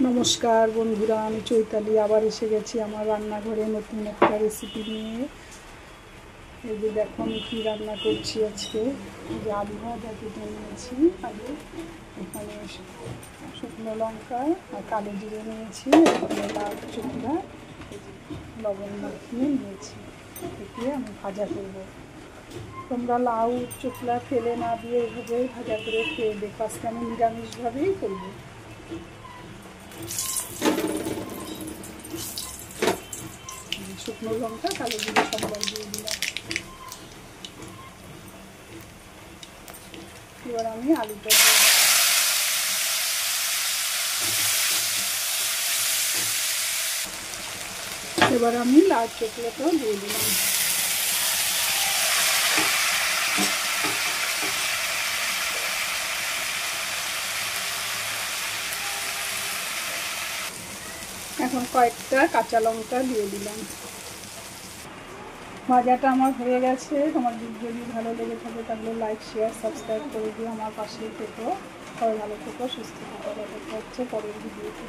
নমস্কার বন্ধুরা, আমি চৈতালি আবার এসে গেছি আমার রান্নাঘরে নতুন একটা রেসিপি নিয়ে। এই যে দেখো আমি কী রান্না করছি আজকে। যে আলু ভাজা কেটে নিয়েছি, আলু এখানে শুকনো লঙ্কা আর কালো জিরে নিয়েছি, এখানে লাল চোখলা লবণ মাখিয়ে নিয়েছি, এটি আমি ভাজা করব। তোমরা লাউ চোখলা ফেলে না দিয়ে এভাবে ভাজা করে খেয়ে দেখো, আজকে আমি নিরামিষভাবেই করবো। শুকনো লঙ্কা কালো জিরে সম্বর দিয়ে দিলাম। এবার আমি আলুটা দিয়ে এবার আমি লাল চকলেটটাও দিয়ে দিলাম। এখন কয়েকটা কাঁচা লঙ্কা দিয়ে দিলাম। ভাজাটা আমার হয়ে গেছে। তোমার যদি ভালো লেগে থাকে তাহলে লাইক শেয়ার সাবস্ক্রাইব করে দিও, আমার পাশে থেকো। সবাই ভালো থেকো, সুস্থ থেকো। দেখা হচ্ছে পরের ভিডিওতে।